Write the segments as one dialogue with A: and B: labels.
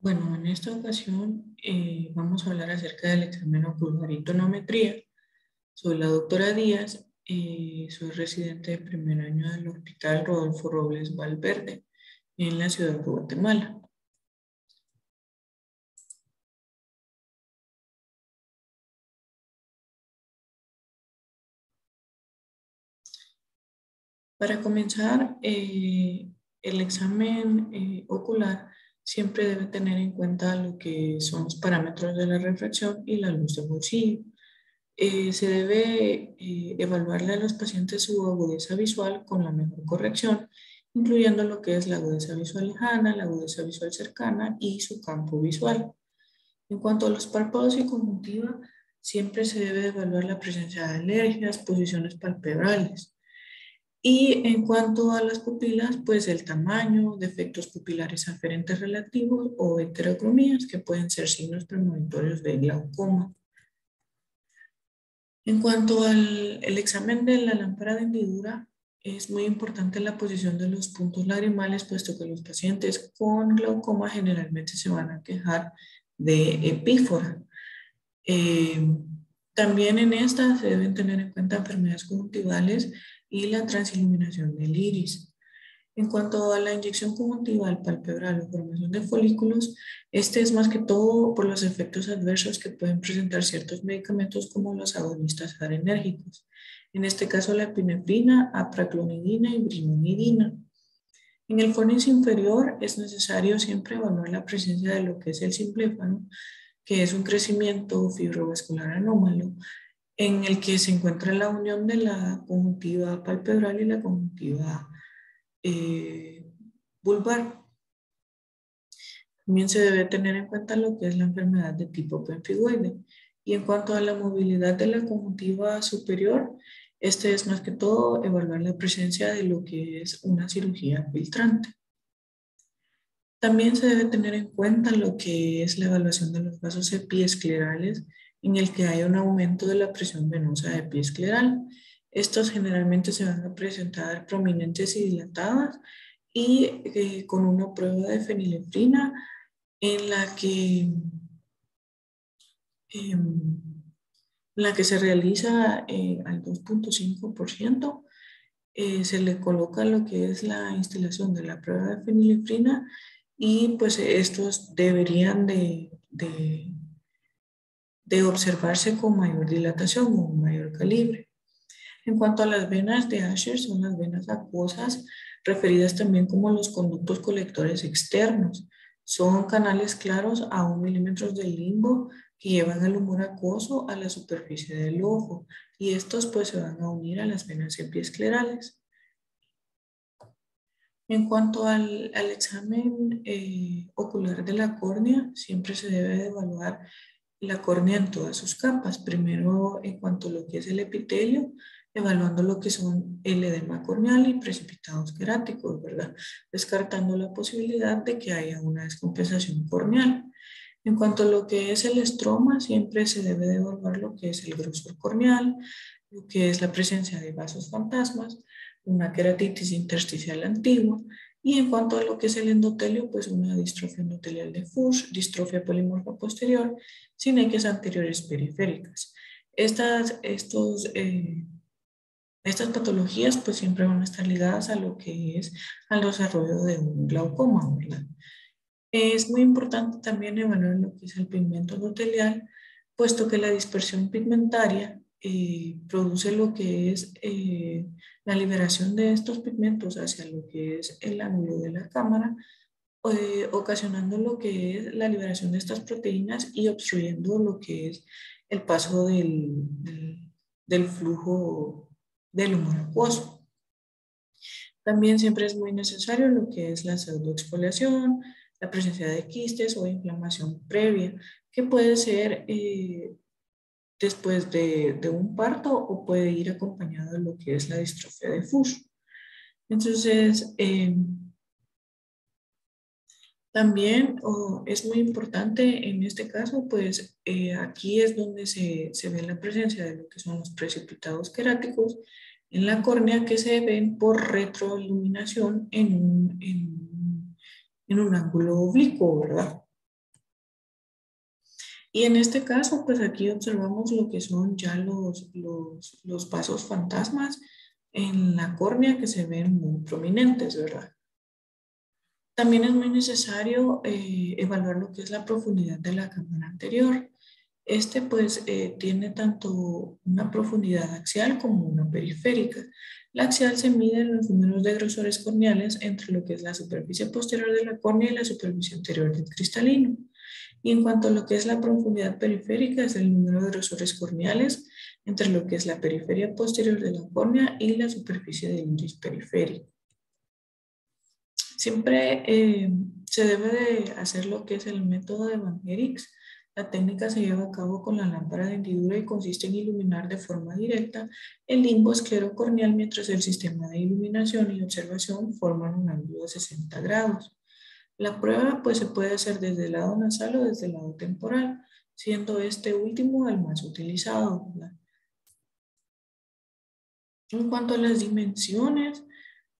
A: Bueno, en esta ocasión vamos a hablar acerca del examen ocular y tonometría. Soy la doctora Díaz, soy residente de primer año del Hospital Rodolfo Robles Valverde en la ciudad de Guatemala. Para comenzar, el examen ocular siempre debe tener en cuenta lo que son los parámetros de la refracción y la luz de bolsillo. Se debe evaluarle a los pacientes su agudeza visual con la mejor corrección, incluyendo lo que es la agudeza visual lejana, la agudeza visual cercana y su campo visual. En cuanto a los párpados y conjuntiva, siempre se debe evaluar la presencia de alergias, posiciones palpebrales. Y en cuanto a las pupilas, pues el tamaño, defectos pupilares aferentes relativos o heterocromías, que pueden ser signos premonitorios de glaucoma. En cuanto al el examen de la lámpara de hendidura, es muy importante la posición de los puntos lagrimales, puesto que los pacientes con glaucoma generalmente se van a quejar de epífora. Eh, También en esta se deben tener en cuenta enfermedades conjuntivales y la transiluminación del iris. En cuanto a la inyección conjuntival palpebral o formación de folículos, este es más que todo por los efectos adversos que pueden presentar ciertos medicamentos como los agonistas adrenérgicos. En este caso, la epinefrina, apraclonidina y brimonidina. En el fornix inferior es necesario siempre evaluar la presencia de lo que es el simpléfano, que es un crecimiento fibrovascular anómalo, en el que se encuentra la unión de la conjuntiva palpebral y la conjuntiva eh, vulvar. También se debe tener en cuenta lo que es la enfermedad de tipo pemfigoide. Y en cuanto a la movilidad de la conjuntiva superior, este es más que todo evaluar la presencia de lo que es una cirugía filtrante. También se debe tener en cuenta lo que es la evaluación de los vasos epiesclerales, en el que hay un aumento de la presión venosa epiescleral. Estos generalmente se van a presentar prominentes y dilatadas y con una prueba de fenilefrina en em, la que se realiza al 2,5%, se le coloca lo que es la instalación de la prueba de fenilefrina y pues estos deberían de observarse con mayor dilatación o mayor calibre. En cuanto a las venas de Asher, son las venas acuosas, referidas también como los conductos colectores externos. Son canales claros a 1 milímetro del limbo que llevan el humor acuoso a la superficie del ojo y estos pues se van a unir a las venas epiesclerales. En cuanto al examen ocular de la córnea, siempre se debe de evaluar la córnea en todas sus capas. Primero, en cuanto a lo que es el epitelio, evaluando lo que son el edema corneal y precipitados queráticos, ¿verdad? Descartando la posibilidad de que haya una descompensación corneal. En cuanto a lo que es el estroma, siempre se debe de evaluar lo que es el grosor corneal, lo que es la presencia de vasos fantasmas, una queratitis intersticial antigua, y en cuanto a lo que es el endotelio, pues una distrofia endotelial de Fuchs, distrofia polimorfa posterior, sinequias anteriores periféricas. Estas patologías pues siempre van a estar ligadas a lo que es al desarrollo de un glaucoma, ¿verdad? Es muy importante también evaluar lo que es el pigmento endotelial, puesto que la dispersión pigmentaria produce lo que es la liberación de estos pigmentos hacia lo que es el ángulo de la cámara, ocasionando lo que es la liberación de estas proteínas y obstruyendo lo que es el paso del flujo del humor acuoso. También siempre es muy necesario lo que es la pseudoexfoliación, la presencia de quistes o inflamación previa, que puede ser después de un parto o puede ir acompañado de lo que es la distrofia de Fuchs. Entonces, también es muy importante en este caso, pues aquí es donde se ve la presencia de lo que son los precipitados queráticos en la córnea que se ven por retroiluminación en un ángulo oblicuo, ¿verdad? Y en este caso, pues aquí observamos lo que son ya los vasos fantasmas en la córnea que se ven muy prominentes, ¿verdad? También es muy necesario evaluar lo que es la profundidad de la cámara anterior. Este pues tiene tanto una profundidad axial como una periférica. La axial se mide en los números de grosores corneales entre lo que es la superficie posterior de la córnea y la superficie anterior del cristalino. Y en cuanto a lo que es la profundidad periférica, es el número de grosores corneales entre lo que es la periferia posterior de la córnea y la superficie del iris periférico. Siempre se debe de hacer lo que es el método de Van Herix. La técnica se lleva a cabo con la lámpara de hendidura y consiste en iluminar de forma directa el limbo esclerocorneal mientras el sistema de iluminación y observación forman un ángulo de 60 grados. La prueba pues se puede hacer desde el lado nasal o desde el lado temporal, siendo este último el más utilizado, ¿verdad? En cuanto a las dimensiones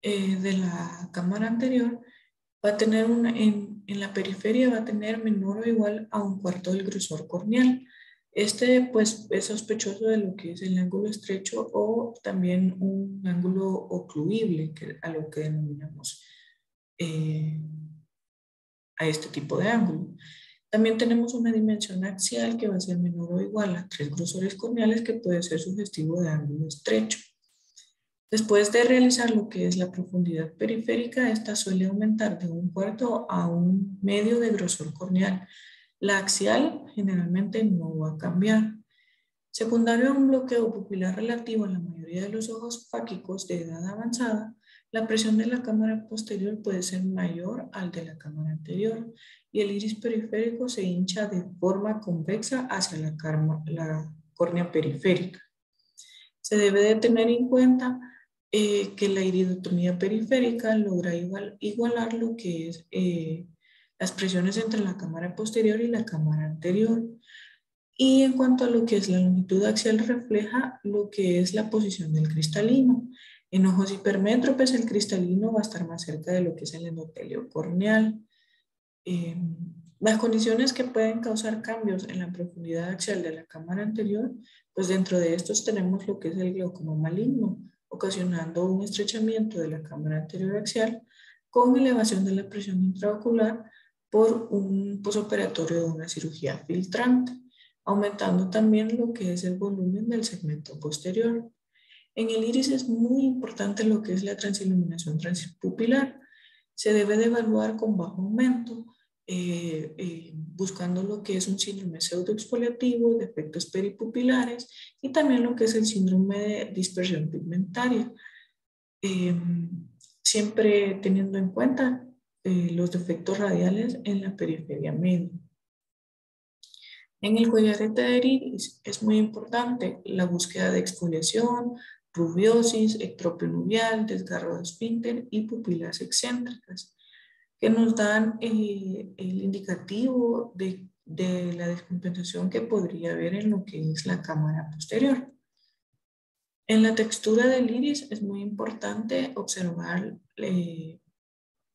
A: de la cámara anterior, va a tener en la periferia va a tener menor o igual a un cuarto del grosor corneal. Este pues es sospechoso de lo que es el ángulo estrecho o también un ángulo ocluible, a lo que denominamos eh, a este tipo de ángulo. También tenemos una dimensión axial que va a ser menor o igual a 3 grosores corneales, que puede ser sugestivo de ángulo estrecho. Después de realizar lo que es la profundidad periférica, esta suele aumentar de un cuarto a un medio de grosor corneal. La axial generalmente no va a cambiar. Secundario a un bloqueo pupilar relativo en la mayoría de los ojos fáquicos de edad avanzada, la presión de la cámara posterior puede ser mayor al de la cámara anterior y el iris periférico se hincha de forma convexa hacia la córnea periférica. Se debe de tener en cuenta que la iridotomía periférica logra igualar lo que es las presiones entre la cámara posterior y la cámara anterior. Y en cuanto a lo que es la longitud axial, refleja lo que es la posición del cristalino. En ojos hipermétropes, el cristalino va a estar más cerca de lo que es el endotelio corneal. Eh, las condiciones que pueden causar cambios en la profundidad axial de la cámara anterior, pues dentro de estos tenemos lo que es el glaucoma maligno, ocasionando un estrechamiento de la cámara anterior axial con elevación de la presión intraocular por un posoperatorio de una cirugía filtrante, aumentando también lo que es el volumen del segmento posterior. En el iris es muy importante lo que es la transiluminación transpupilar. Se debe de evaluar con bajo aumento, buscando lo que es un síndrome pseudoexfoliativo, defectos peripupilares y también lo que es el síndrome de dispersión pigmentaria. Eh, Siempre teniendo en cuenta los defectos radiales en la periferia media. En el collarete de iris es muy importante la búsqueda de exfoliación, rubiosis, ectropio nubial, desgarro de esfínter y pupilas excéntricas, que nos dan el indicativo de la descompensación que podría haber en lo que es la cámara posterior. En la textura del iris es muy importante observar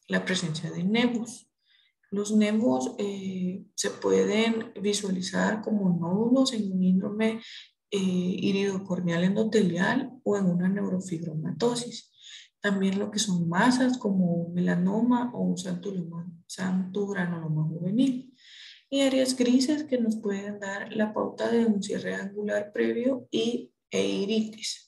A: la presencia de nevus. Los nevos se pueden visualizar como nódulos en un síndrome iridocorneal endotelial o en una neurofibromatosis. También lo que son masas como un melanoma o un santogranuloma juvenil. Y áreas grises que nos pueden dar la pauta de un cierre angular previo e iritis.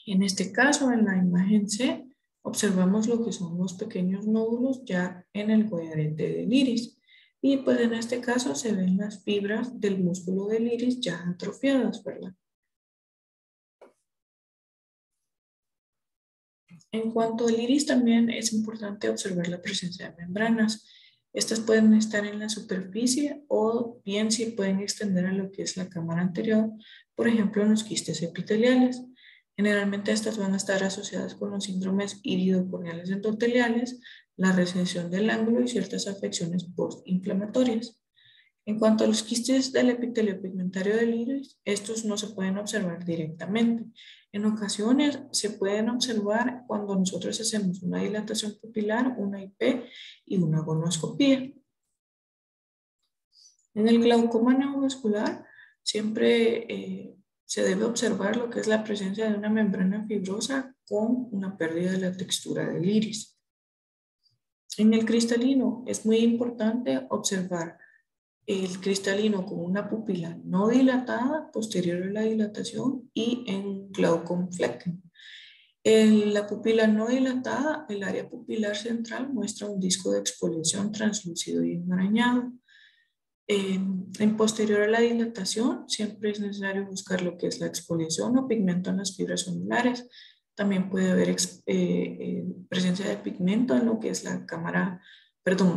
A: En este caso, en la imagen C, observamos lo que son los pequeños nódulos ya en el collarete del iris. Y pues en este caso se ven las fibras del músculo del iris ya atrofiadas, ¿verdad? En cuanto al iris, también es importante observar la presencia de membranas. Estas pueden estar en la superficie o bien si pueden extender a lo que es la cámara anterior, por ejemplo en los quistes epiteliales. Generalmente estas van a estar asociadas con los síndromes iridocorneales endoteliales, la recesión del ángulo y ciertas afecciones postinflamatorias. En cuanto a los quistes del epitelio pigmentario del iris, estos no se pueden observar directamente. En ocasiones se pueden observar cuando nosotros hacemos una dilatación pupilar, una IP y una gonoscopía. En el glaucoma neovascular siempre se debe observar lo que es la presencia de una membrana fibrosa con una pérdida de la textura del iris. En el cristalino es muy importante observar el cristalino con una pupila no dilatada posterior a la dilatación y en Glaucomflecken. En la pupila no dilatada, el área pupilar central muestra un disco de exfoliación translúcido y enmarañado. En posterior a la dilatación, siempre es necesario buscar lo que es la exfoliación o pigmento en las fibras celulares. También puede haber presencia de pigmento en lo que es la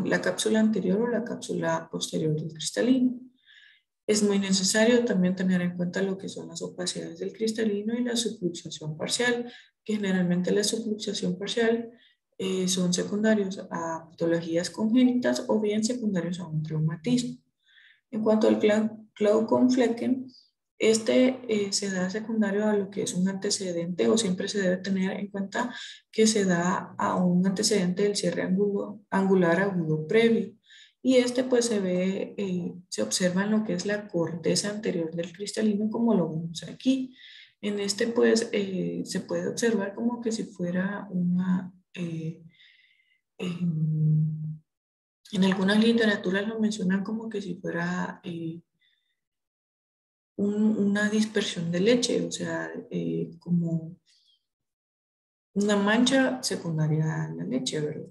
A: la cápsula anterior o la cápsula posterior del cristalino. Es muy necesario también tener en cuenta lo que son las opacidades del cristalino y la subluxación parcial, que generalmente la subluxación parcial son secundarios a patologías congénitas o bien secundarios a un traumatismo. En cuanto al Glaucomflecken, se da secundario a lo que es un antecedente o siempre se debe tener en cuenta que se da a un antecedente del cierre angular agudo previo. Y pues se observa en lo que es la corteza anterior del cristalino como lo vemos aquí. En pues se puede observar como que si fuera en algunas literaturas lo mencionan como que si fuera una dispersión de leche, o sea, como una mancha secundaria a la leche, ¿verdad?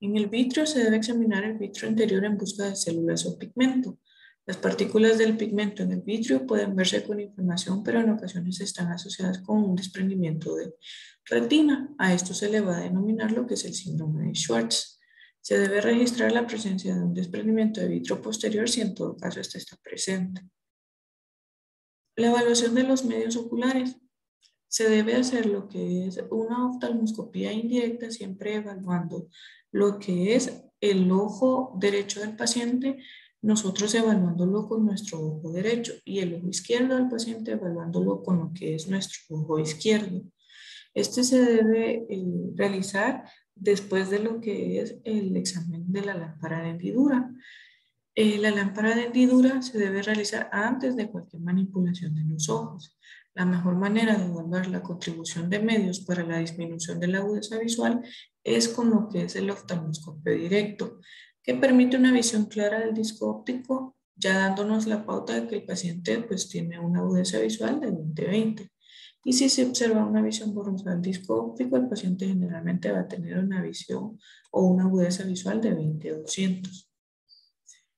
A: En el vitrio se debe examinar el vitrio anterior en busca de células o pigmento. Las partículas del pigmento en el vitrio pueden verse con inflamación, pero en ocasiones están asociadas con un desprendimiento de retina. A esto se le va a denominar lo que es el síndrome de Schwartz. Se debe registrar la presencia de un desprendimiento de vitrio posterior si en todo caso este está presente. La evaluación de los medios oculares. Se debe hacer lo que es una oftalmoscopía indirecta, siempre evaluando lo que es el ojo derecho del paciente, nosotros evaluándolo con nuestro ojo derecho y el ojo izquierdo del paciente evaluándolo con lo que es nuestro ojo izquierdo. Este se debe realizar después de lo que es el examen de la lámpara de hendidura. La lámpara de hendidura se debe realizar antes de cualquier manipulación de los ojos. La mejor manera de evaluar la contribución de medios para la disminución de la agudeza visual es con lo que es el oftalmoscopio directo, que permite una visión clara del disco óptico, ya dándonos la pauta de que el paciente pues tiene una agudeza visual de 20/20. Y si se observa una visión borrosa del disco óptico, el paciente generalmente va a tener una visión o una agudeza visual de 20/200.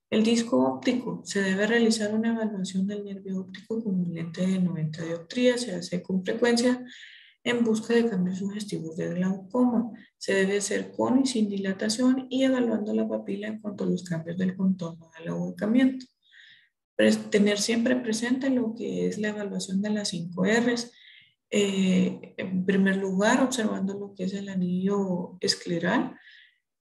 A: El disco óptico. Se debe realizar una evaluación del nervio óptico con un lente de 90 dioptrías. Se hace con frecuencia en busca de cambios sugestivos de glaucoma. Se debe hacer con y sin dilatación y evaluando la papila en cuanto a los cambios del contorno del ahuecamiento. Tener siempre presente lo que es la evaluación de las 5 R's. En primer lugar, observando lo que es el anillo escleral,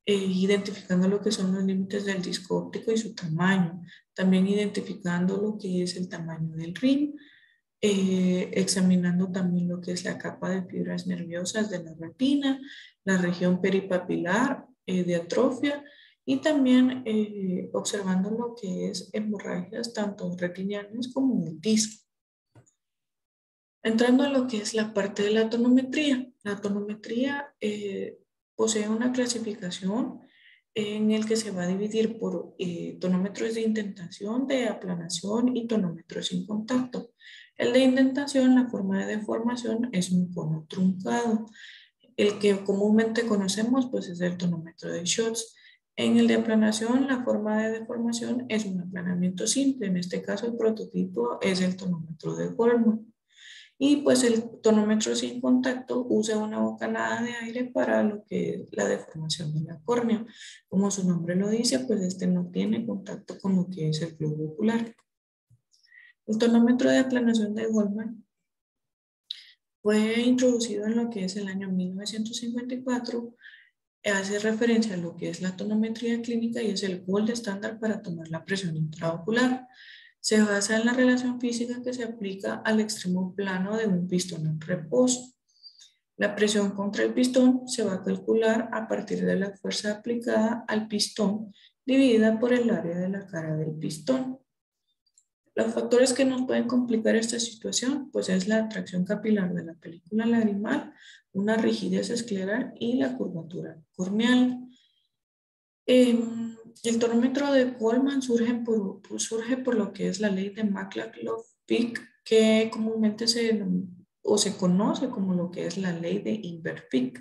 A: identificando lo que son los límites del disco óptico y su tamaño. También identificando lo que es el tamaño del rim, examinando también lo que es la capa de fibras nerviosas de la retina, la región peripapilar de atrofia y también observando lo que es hemorragias tanto retinianas como del disco. Entrando a lo que es la parte de la tonometría. La tonometría posee una clasificación en el que se va a dividir por tonómetros de indentación, de aplanación y tonómetros sin contacto. El de indentación, la forma de deformación es un cono truncado. El que comúnmente conocemos pues es el tonómetro de Schotz. En el de aplanación, la forma de deformación es un aplanamiento simple. En este caso, el prototipo es el tonómetro de Goldman. Y pues el tonómetro sin contacto usa una bocanada de aire para lo que es la deformación de la córnea. Como su nombre lo dice, pues este no tiene contacto con lo que es el globo ocular. El tonómetro de aplanación de Goldman fue introducido en lo que es el año 1954. Hace referencia a lo que es la tonometría clínica y es el gold estándar para tomar la presión intraocular. Se basa en la relación física que se aplica al extremo plano de un pistón en reposo. La presión contra el pistón se va a calcular a partir de la fuerza aplicada al pistón dividida por el área de la cara del pistón. Los factores que nos pueden complicar esta situación pues es la atracción capilar de la película lagrimal, una rigidez escleral y la curvatura corneal. El tonómetro de Coleman surge por lo que es la ley de McCulloch-Fick, que comúnmente se conoce como lo que es la ley de Imbert-Fick.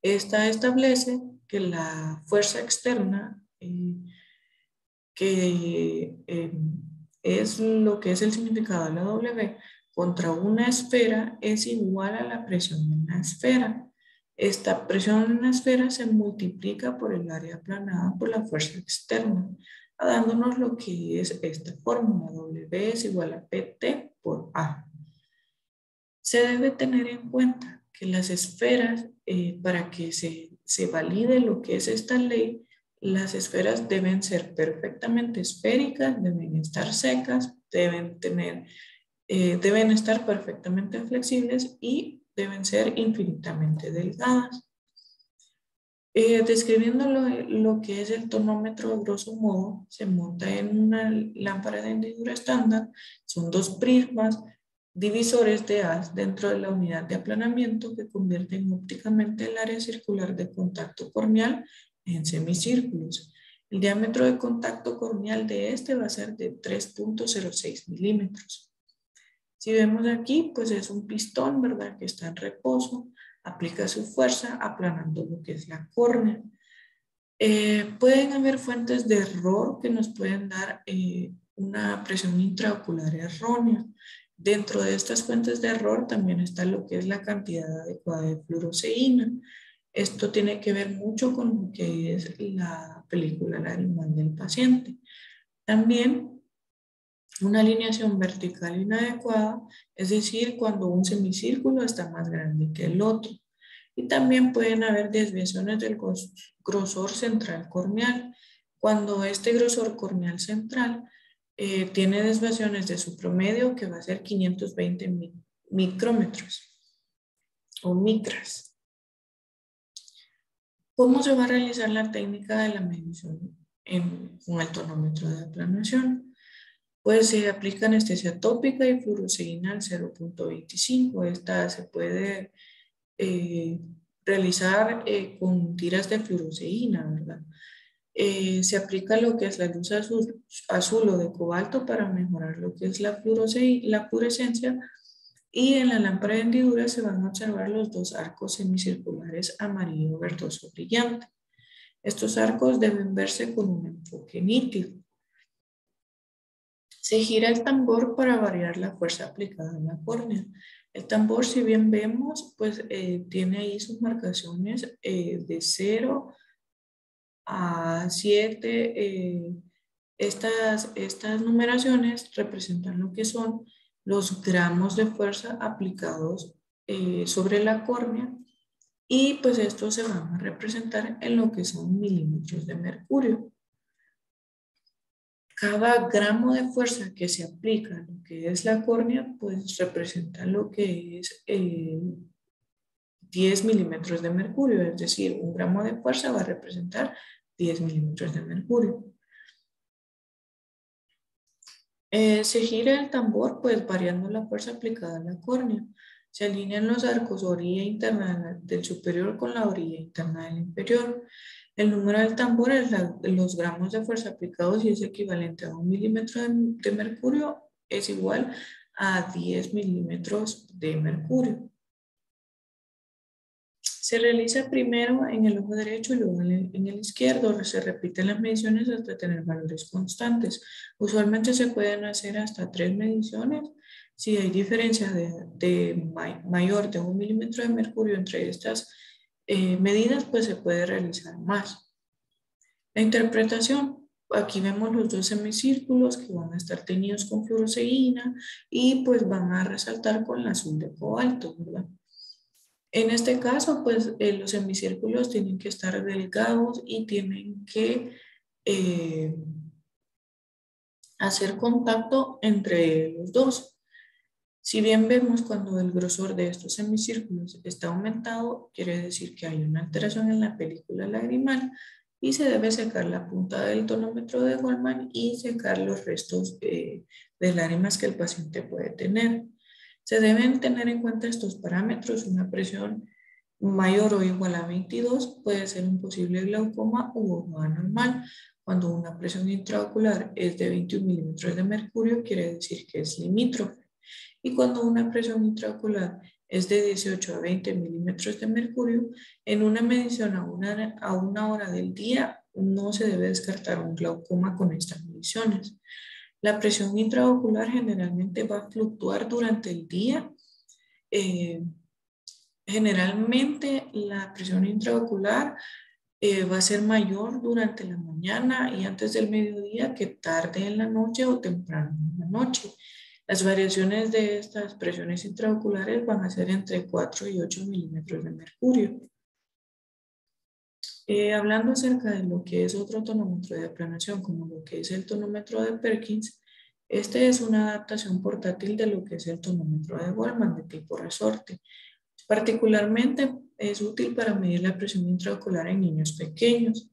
A: Esta establece que la fuerza externa, es lo que es el significado de la W, contra una esfera es igual a la presión en la esfera. Esta presión en la esfera se multiplica por el área aplanada por la fuerza externa, dándonos lo que es esta fórmula. W es igual a PT por A. Se debe tener en cuenta que las esferas, para que se valide lo que es esta ley, las esferas deben ser perfectamente esféricas, deben estar secas, deben estar perfectamente flexibles y deben ser infinitamente delgadas. Describiendo lo que es el tonómetro, grosso modo, se monta en una lámpara de hendidura estándar. Son dos prismas divisores de haz dentro de la unidad de aplanamiento que convierten ópticamente el área circular de contacto corneal en semicírculos. El diámetro de contacto corneal de este va a ser de 3.06 milímetros. Si vemos aquí, pues es un pistón, ¿verdad? Que está en reposo, aplica su fuerza aplanando lo que es la córnea. Pueden haber fuentes de error que nos pueden dar una presión intraocular errónea. Dentro de estas fuentes de error también está lo que es la cantidad adecuada de fluoresceína. Esto tiene que ver mucho con lo que es la película lagrimal del paciente. También una alineación vertical inadecuada, es decir, cuando un semicírculo está más grande que el otro. Y también pueden haber desviaciones del grosor central corneal. Cuando este grosor corneal central tiene desviaciones de su promedio, que va a ser 520 micrómetros o micras. ¿Cómo se va a realizar la técnica de la medición con el tonómetro de aplanación? Pues se aplica anestesia tópica y fluoresceína al 0.25. Esta se puede realizar con tiras de fluoresceína, ¿verdad? Se aplica lo que es la luz azul o de cobalto para mejorar lo que es la fluorescencia, y en la lámpara de hendidura se van a observar los dos arcos semicirculares amarillo verdoso brillante. Estos arcos deben verse con un enfoque nítido. Se gira el tambor para variar la fuerza aplicada en la córnea. El tambor, si bien vemos, pues tiene ahí sus marcaciones de 0 a 7. Estas numeraciones representan lo que son los gramos de fuerza aplicados sobre la córnea, y pues estos se van a representar en lo que son milímetros de mercurio. Cada gramo de fuerza que se aplica a lo que es la córnea, pues representa lo que es 10 milímetros de mercurio, es decir, un gramo de fuerza va a representar 10 milímetros de mercurio. Se gira el tambor, pues variando la fuerza aplicada a la córnea. Se alinean los arcos orilla interna del superior con la orilla interna del inferior. El número del tambor es los gramos de fuerza aplicados y es equivalente a 1 milímetro de mercurio, es igual a 10 milímetros de mercurio. Se realiza primero en el ojo derecho y luego en el izquierdo. Se repiten las mediciones hasta tener valores constantes. Usualmente se pueden hacer hasta 3 mediciones. Si hay diferencia mayor de 1 milímetro de mercurio entre estas medidas, pues se puede realizar más. La interpretación. Aquí vemos los dos semicírculos que van a estar teñidos con fluoresceína y pues van a resaltar con el azul de cobalto, ¿verdad? En este caso, pues los semicírculos tienen que estar delgados y tienen que hacer contacto entre los dos. Si bien vemos cuando el grosor de estos semicírculos está aumentado, quiere decir que hay una alteración en la película lagrimal y se debe secar la punta del tonómetro de Goldman y secar los restos de lágrimas que el paciente puede tener. Se deben tener en cuenta estos parámetros. Una presión mayor o igual a 22 puede ser un posible glaucoma u ojo anormal. Cuando una presión intraocular es de 21 milímetros de mercurio, quiere decir que es limítrofe. Y cuando una presión intraocular es de 18 a 20 milímetros de mercurio, en una medición a una hora del día no se debe descartar un glaucoma con estas mediciones. La presión intraocular generalmente va a fluctuar durante el día. Generalmente la presión intraocular va a ser mayor durante la mañana y antes del mediodía que tarde en la noche o temprano en la noche. Las variaciones de estas presiones intraoculares van a ser entre 4 y 8 milímetros de mercurio. Hablando acerca de lo que es otro tonómetro de aplanación, como lo que es el tonómetro de Perkins, este es una adaptación portátil de lo que es el tonómetro de Goldman de tipo resorte. Particularmente es útil para medir la presión intraocular en niños pequeños.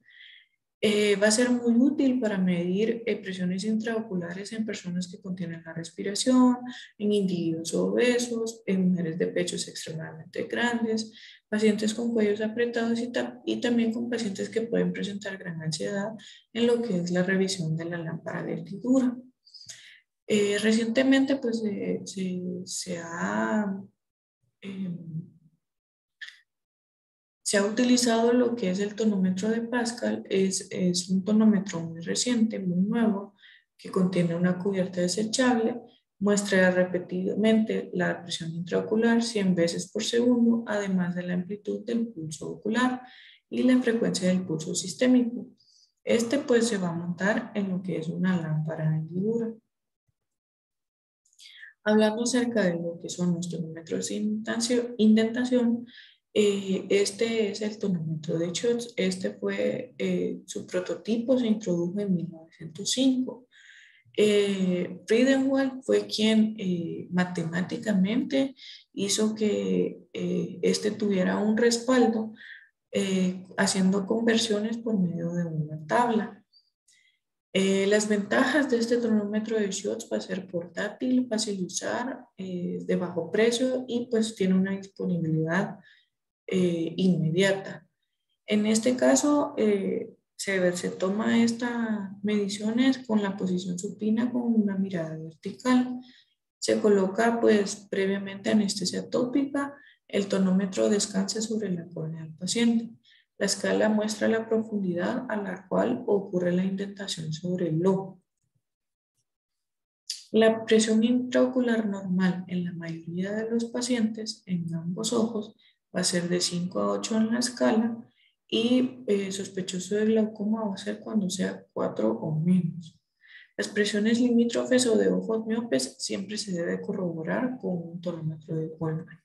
A: Va a ser muy útil para medir presiones intraoculares en personas que contienen la respiración, en individuos obesos, en mujeres de pechos extremadamente grandes, pacientes con cuellos apretados y también con pacientes que pueden presentar gran ansiedad en lo que es la revisión de la lámpara de hendidura. Recientemente pues, se ha utilizado lo que es el tonómetro de Pascal. Es un tonómetro muy reciente, muy nuevo, que contiene una cubierta desechable, muestra repetidamente la presión intraocular 100 veces por segundo, además de la amplitud del pulso ocular y la frecuencia del pulso sistémico. Este pues se va a montar en lo que es una lámpara de hendidura. Hablando acerca de lo que son los tonómetros de indentación, este es el tonómetro de Schutz. Este fue, su prototipo se introdujo en 1905. Friedenwald fue quien matemáticamente hizo que este tuviera un respaldo haciendo conversiones por medio de una tabla. Las ventajas de este tonómetro de Schutz va a ser portátil, fácil de usar, de bajo precio y pues tiene una disponibilidad inmediata. En este caso, se toma estas mediciones con la posición supina con una mirada vertical. Se coloca pues previamente anestesia tópica, el tonómetro descansa sobre la córnea del paciente. La escala muestra la profundidad a la cual ocurre la indentación sobre el ojo. La presión intraocular normal en la mayoría de los pacientes en ambos ojos va a ser de 5 a 8 en la escala y sospechoso de glaucoma va a ser cuando sea 4 o menos. Las presiones limítrofes o de ojos miopes siempre se debe corroborar con un tonómetro de Goldman.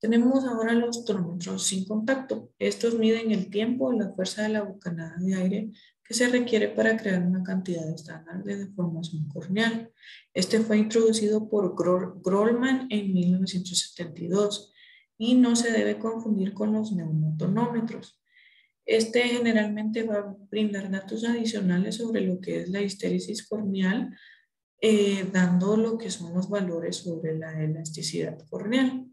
A: Tenemos ahora los tonómetros sin contacto. Estos miden el tiempo o la fuerza de la bocanada de aire que se requiere para crear una cantidad estándar de deformación corneal. Este fue introducido por Grollman en 1972 y no se debe confundir con los neumotonómetros. Este generalmente va a brindar datos adicionales sobre lo que es la histéresis corneal, dando lo que son los valores sobre la elasticidad corneal.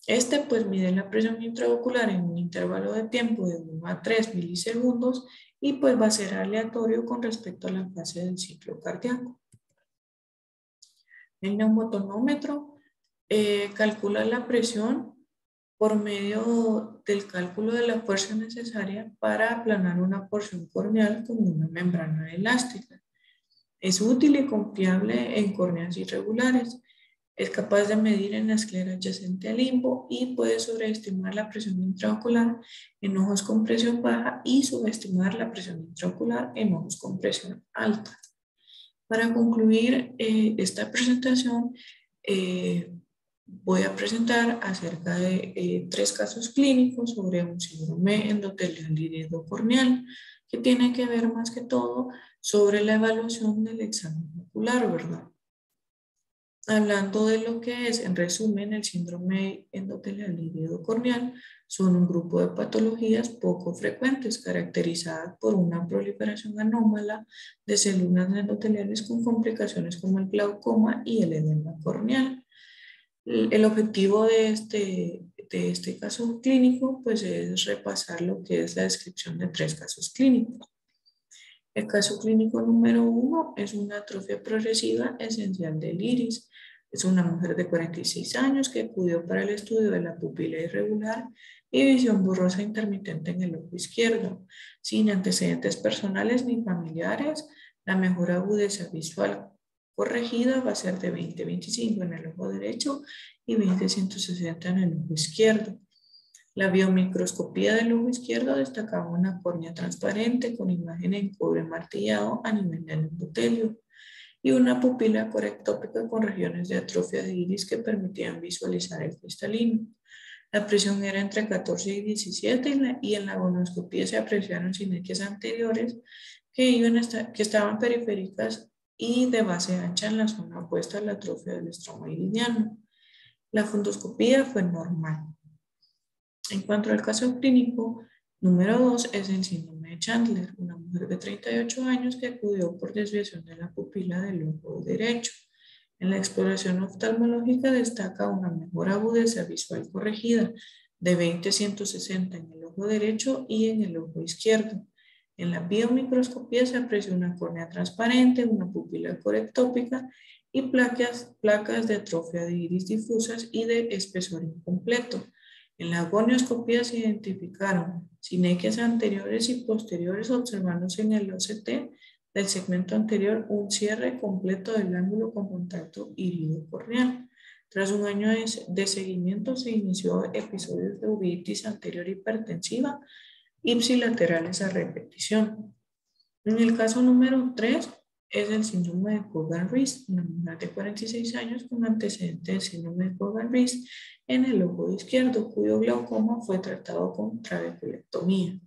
A: Este pues mide la presión intraocular en un intervalo de tiempo de 1 a 3 milisegundos y pues va a ser aleatorio con respecto a la fase del ciclo cardíaco. El neumotonómetro calcula la presión por medio del cálculo de la fuerza necesaria para aplanar una porción corneal con una membrana elástica. Es útil y confiable en córneas irregulares. Es capaz de medir en la esclera adyacente al limbo y puede sobreestimar la presión intraocular en ojos con presión baja y subestimar la presión intraocular en ojos con presión alta. Para concluir esta presentación, voy a presentar acerca de 3 casos clínicos sobre un síndrome endotelial iridocorneal que tiene que ver más que todo sobre la evaluación del examen ocular, ¿verdad? Hablando de lo que es, en resumen, el síndrome endotelial iridocorneal, son un grupo de patologías poco frecuentes caracterizadas por una proliferación anómala de células endoteliales con complicaciones como el glaucoma y el edema corneal. El objetivo de este caso clínico pues, es repasar lo que es la descripción de 3 casos clínicos. El caso clínico número 1 es una atrofia progresiva esencial del iris. Es una mujer de 46 años que acudió para el estudio de la pupila irregular y visión borrosa intermitente en el ojo izquierdo, sin antecedentes personales ni familiares. La mejor agudeza visual corregida va a ser de 20-25 en el ojo derecho y 20-160 en el ojo izquierdo. La biomicroscopía del ojo izquierdo destacaba una córnea transparente con imagen en cobre martillado a nivel del endotelio y una pupila corectópica con regiones de atrofia de iris que permitían visualizar el cristalino. La presión era entre 14 y 17 y en la gonoscopía se apreciaron sinequias anteriores que estaban periféricas y de base ancha en la zona opuesta a la atrofia del estroma iridiano. La fundoscopía fue normal. En cuanto al caso clínico, número 2 es el síndrome de Chandler, una mujer de 38 años que acudió por desviación de la pupila del ojo derecho. En la exploración oftalmológica destaca una mejor agudeza visual corregida de 20-160 en el ojo derecho y en el ojo izquierdo. En la biomicroscopía se aprecia una córnea transparente, una pupila corectópica y placas de atrofia de iris difusas y de espesor incompleto. En la gonioscopía se identificaron sinequias anteriores y posteriores, observándose en el OCT del segmento anterior un cierre completo del ángulo con contacto iridocorneal. Tras un año de seguimiento se inició episodios de uveitis anterior hipertensiva ipsilaterales a repetición. En el caso número 3 es el síndrome de Cogan-Reese, una mujer de 46 años con antecedente de síndrome de Cogan-Reese en el ojo izquierdo, cuyo glaucoma fue tratado con trabeculectomía.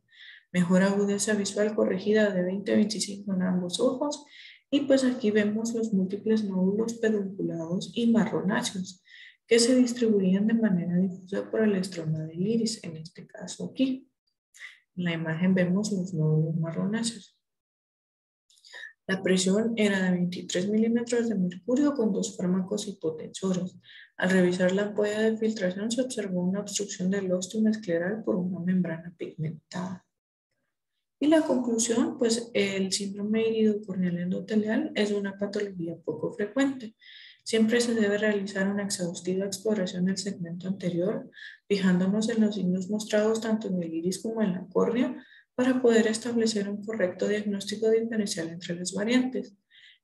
A: Mejor agudeza visual corregida de 20-25 en ambos ojos. Y pues aquí vemos los múltiples nódulos pedunculados y marronáceos que se distribuían de manera difusa por el estroma del iris, en este caso aquí. En la imagen vemos los nódulos marronáceos. La presión era de 23 milímetros de mercurio con 2 fármacos hipotensores. Al revisar la ampolla de filtración se observó una obstrucción del óstium escleral por una membrana pigmentada. Y la conclusión, pues el síndrome iridocorneal endotelial es una patología poco frecuente. Siempre se debe realizar una exhaustiva exploración del segmento anterior, fijándonos en los signos mostrados tanto en el iris como en la córnea para poder establecer un correcto diagnóstico diferencial entre las variantes.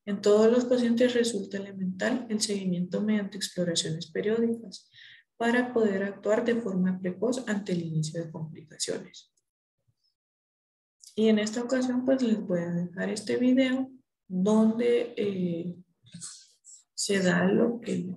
A: En todos los pacientes resulta elemental el seguimiento mediante exploraciones periódicas para poder actuar de forma precoz ante el inicio de complicaciones. Y en esta ocasión pues les voy a dejar este video donde se da lo que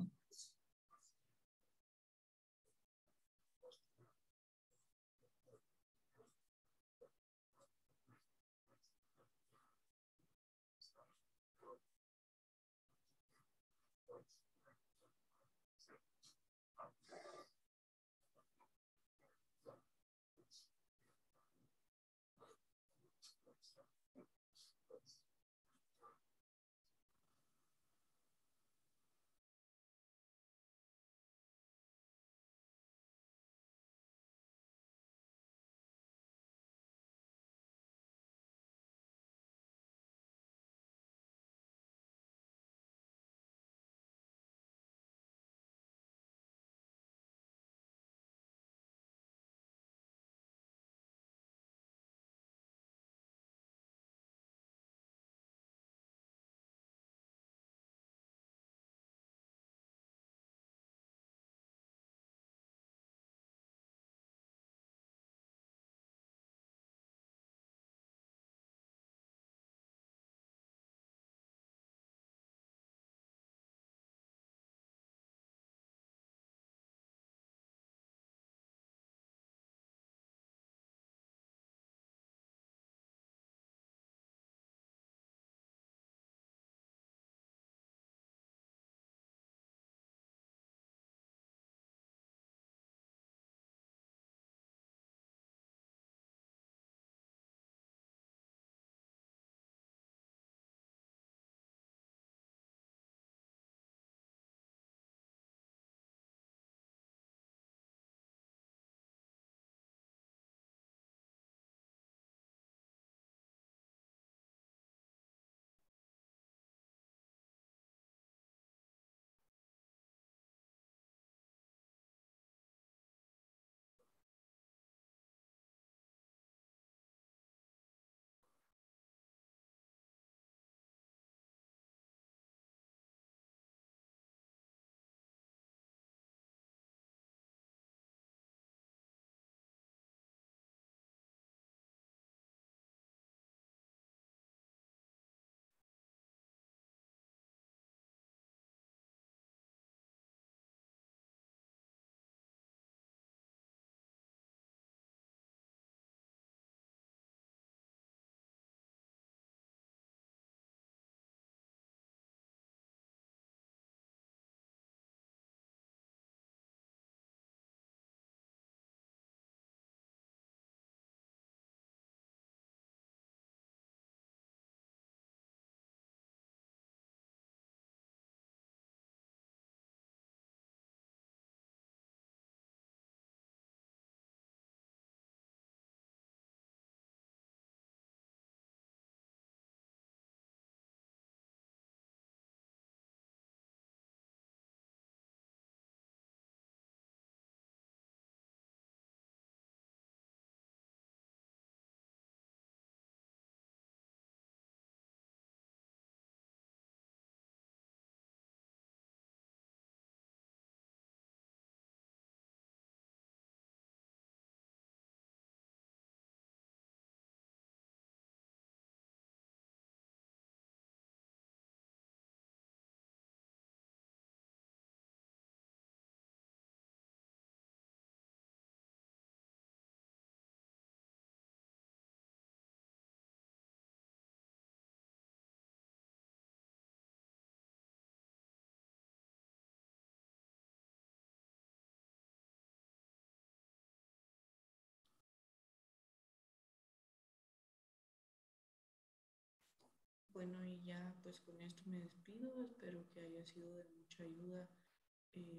A: Bueno, y ya pues con esto me despido. Espero que haya sido de mucha ayuda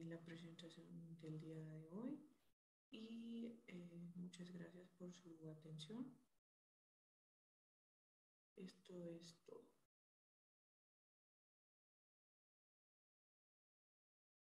A: la presentación del día de hoy y muchas gracias por su atención. Esto es todo.